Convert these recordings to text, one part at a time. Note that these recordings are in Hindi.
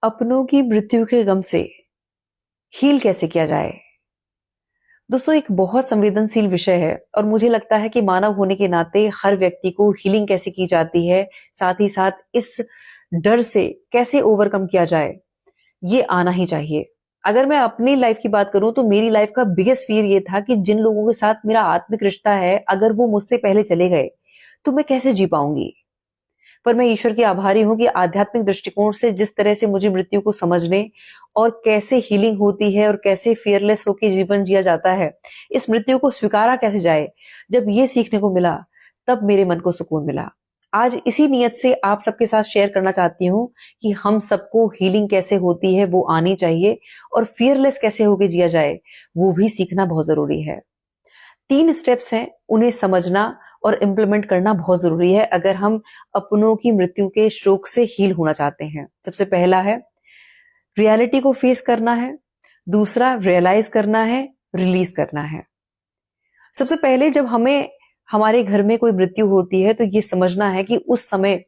अपनों की मृत्यु के गम से हील कैसे किया जाए। दोस्तों, एक बहुत संवेदनशील विषय है और मुझे लगता है कि मानव होने के नाते हर व्यक्ति को हीलिंग कैसे की जाती है, साथ ही साथ इस डर से कैसे ओवरकम किया जाए, ये आना ही चाहिए। अगर मैं अपनी लाइफ की बात करूं तो मेरी लाइफ का बिगेस्ट फियर ये था कि जिन लोगों के साथ मेरा आत्मिक रिश्ता है, अगर वो मुझसे पहले चले गए तो मैं कैसे जी पाऊंगी। पर मैं ईश्वर की आभारी हूं कि आध्यात्मिक दृष्टिकोण से जिस तरह से मुझे मृत्यु को समझने और कैसे हीलिंग होती है और कैसे फियरलेस होकर जीवन जिया जाता है, इस मृत्यु को स्वीकारा कैसे जाए, जब ये सीखने को मिला तब मेरे मन को सुकून मिला। आज इसी नियत से आप सबके साथ शेयर करना चाहती हूँ कि हम सबको हीलिंग कैसे होती है वो आनी चाहिए और फियरलेस कैसे होके जिया जाए वो भी सीखना बहुत जरूरी है। 3 स्टेप्स हैं, उन्हें समझना और इम्प्लीमेंट करना बहुत जरूरी है अगर हम अपनों की मृत्यु के शोक से हील होना चाहते हैं। सबसे पहला है रियलिटी को फेस करना है, दूसरा रियलाइज करना है, रिलीज करना है। सबसे पहले जब हमें हमारे घर में कोई मृत्यु होती है तो ये समझना है कि उस समय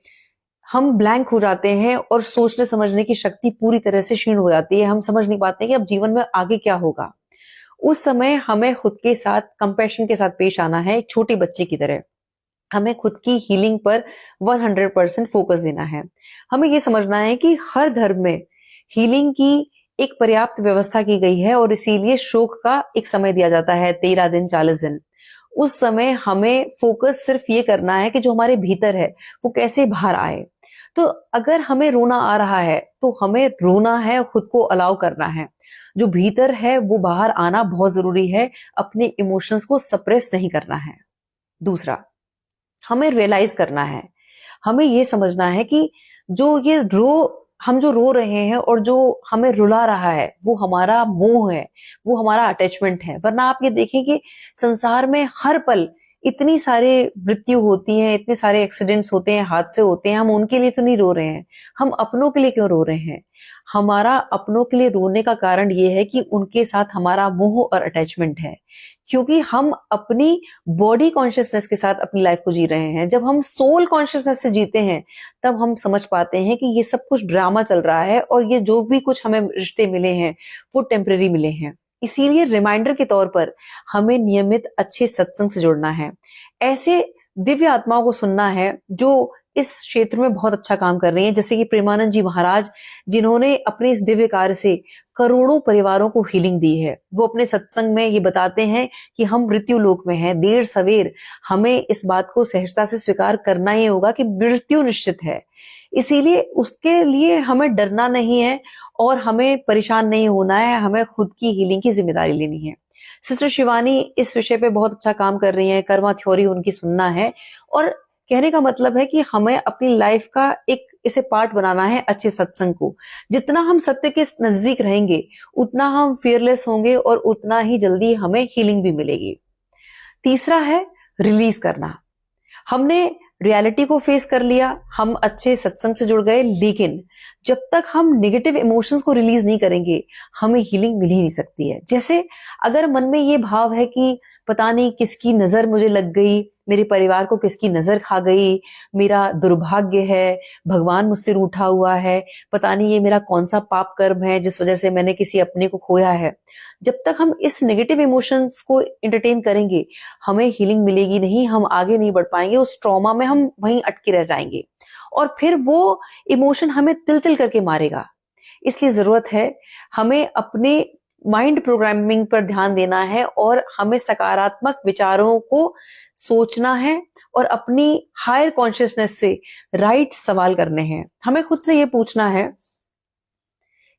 हम ब्लैंक हो जाते हैं और सोचने समझने की शक्ति पूरी तरह से क्षीण हो जाती है। हम समझ नहीं पाते हैं कि अब जीवन में आगे क्या होगा। उस समय हमें खुद के साथ कंपैशन के साथ पेश आना है, एक छोटे बच्चे की तरह। हमें खुद की हीलिंग पर 100% फोकस देना है। हमें यह समझना है कि हर धर्म में हीलिंग की एक पर्याप्त व्यवस्था की गई है और इसीलिए शोक का एक समय दिया जाता है, 13 दिन, 40 दिन। उस समय हमें फोकस सिर्फ ये करना है कि जो हमारे भीतर है वो कैसे बाहर आए। तो अगर हमें रोना आ रहा है तो हमें रोना है, खुद को अलाउ करना है। जो भीतर है वो बाहर आना बहुत जरूरी है, अपने इमोशंस को सप्रेस नहीं करना है। दूसरा, हमें रियलाइज करना है, हमें ये समझना है कि हम जो रो रहे हैं और जो हमें रुला रहा है वो हमारा मोह है, वो हमारा अटैचमेंट है। वरना आप ये देखें कि संसार में हर पल इतनी सारे मृत्यु होती है, इतने सारे एक्सीडेंट्स होते हैं, हादसे होते हैं, हम उनके लिए तो नहीं रो रहे हैं, हम अपनों के लिए क्यों रो रहे हैं। हमारा अपनों के लिए रोने का कारण ये है कि उनके साथ हमारा मोह और अटैचमेंट है, क्योंकि हम अपनी बॉडी कॉन्शियसनेस के साथ अपनी लाइफ को जी रहे हैं। जब हम सोल कॉन्शियसनेस से जीते हैं तब हम समझ पाते हैं कि ये सब कुछ ड्रामा चल रहा है और ये जो भी कुछ हमें रिश्ते मिले हैं वो टेम्परेरी मिले हैं। इसीलिए रिमाइंडर के तौर पर हमें नियमित अच्छे सत्संग से जुड़ना है, ऐसे दिव्य आत्माओं को सुनना है जो इस क्षेत्र में बहुत अच्छा काम कर रही हैं, जैसे कि प्रेमानंद जी महाराज, जिन्होंने अपने इस दिव्य कार्य से करोड़ों परिवारों को हीलिंग दी है। वो अपने सत्संग में ये बताते हैं कि हम मृत्यु लोक में हैं, देर सवेर हमें इस बात को सहजता से स्वीकार करना ही होगा कि मृत्यु निश्चित है। इसीलिए उसके लिए हमें डरना नहीं है और हमें परेशान नहीं होना है, हमें खुद की हीलिंग की जिम्मेदारी लेनी है। सिस्टर शिवानी इस विषय पे बहुत अच्छा काम कर रही हैं, कर्मा थ्योरी उनकी सुनना है। और कहने का मतलब है कि हमें अपनी लाइफ का एक इसे पार्ट बनाना है अच्छे सत्संग को। जितना हम सत्य के नजदीक रहेंगे उतना हम फियरलेस होंगे और उतना ही जल्दी हमें हीलिंग भी मिलेगी। तीसरा है रिलीज करना। हमने रियलिटी को फेस कर लिया, हम अच्छे सत्संग से जुड़ गए, लेकिन जब तक हम नेगेटिव इमोशंस को रिलीज नहीं करेंगे हमें हीलिंग मिल ही नहीं सकती है। जैसे अगर मन में ये भाव है कि पता नहीं किसकी नजर मुझे लग गई, मेरे परिवार को किसकी नजर खा गई, मेरा दुर्भाग्य है, भगवान मुझसे रूठा हुआ है, पता नहीं ये मेरा कौन सा पाप कर्म है जिस वजह से मैंने किसी अपने को खोया है। जब तक हम इस नेगेटिव इमोशंस को एंटरटेन करेंगे हमें हीलिंग मिलेगी नहीं, हम आगे नहीं बढ़ पाएंगे, उस ट्रॉमा में हम वहीं अटके रह जाएंगे और फिर वो इमोशन हमें तिल तिल करके मारेगा। इसलिए जरूरत है हमें अपने माइंड प्रोग्रामिंग पर ध्यान देना है और हमें सकारात्मक विचारों को सोचना है और अपनी हायर कॉन्शियसनेस से राइट सवाल करने हैं। हमें खुद से ये पूछना है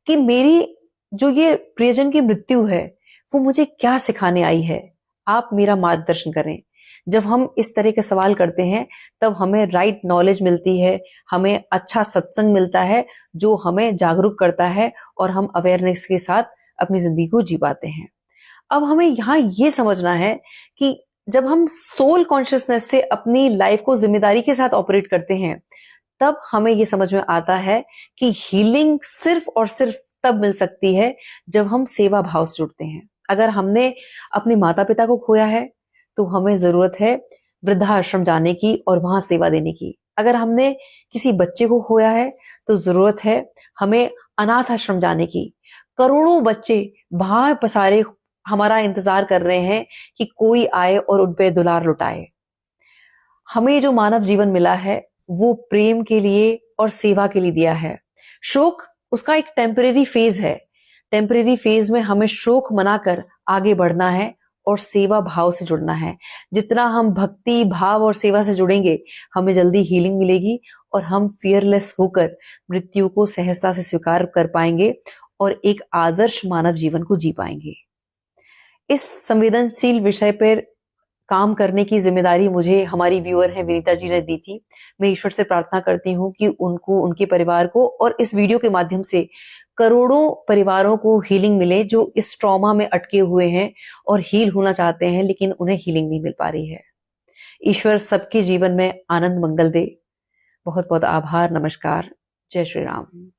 कि मेरी जो ये प्रियजन की मृत्यु है वो मुझे क्या सिखाने आई है, आप मेरा मार्गदर्शन करें। जब हम इस तरह के सवाल करते हैं तब हमें राइट नॉलेज मिलती है, हमें अच्छा सत्संग मिलता है जो हमें जागरूक करता है और हम अवेयरनेस के साथ अपनी जिंदगी को जी पाते हैं। अब हमें यहाँ ये समझना है कि जब हम सोल कॉन्शियसनेस से अपनी लाइफ को जिम्मेदारी के साथ ऑपरेट करते हैं तब हमें ये समझ में आता है कि हीलिंग सिर्फ और सिर्फ तब मिल सकती है जब हम सेवा भाव से जुड़ते हैं। अगर हमने अपने माता पिता को खोया है तो हमें जरूरत है वृद्धाश्रम जाने की और वहां सेवा देने की। अगर हमने किसी बच्चे को खोया है तो जरूरत है हमें अनाथ आश्रम जाने की। करोड़ों बच्चे भाव पसारे हमारा इंतजार कर रहे हैं कि कोई आए और उन पे दुलार लुटाए। हमें जो मानव जीवन मिला है वो प्रेम के लिए और सेवा के लिए दिया है। शोक उसका एक टेम्परेरी फेज है। टेम्परेरी फेज में हमें शोक मनाकर आगे बढ़ना है और सेवा भाव से जुड़ना है। जितना हम भक्ति भाव और सेवा से जुड़ेंगे, हमें जल्दी हीलिंग मिलेगी और हम फियरलेस होकर मृत्यु को सहजता से स्वीकार कर पाएंगे और एक आदर्श मानव जीवन को जी पाएंगे। इस संवेदनशील विषय पर काम करने की जिम्मेदारी मुझे हमारी व्यूअर है विनीता जी ने दी थी। मैं ईश्वर से प्रार्थना करती हूँ कि उनको, उनके परिवार को और इस वीडियो के माध्यम से करोड़ों परिवारों को हीलिंग मिले जो इस ट्रॉमा में अटके हुए हैं और हील होना चाहते हैं लेकिन उन्हें हीलिंग नहीं मिल पा रही है। ईश्वर सबके जीवन में आनंद मंगल दे। बहुत बहुत आभार। नमस्कार। जय श्री राम।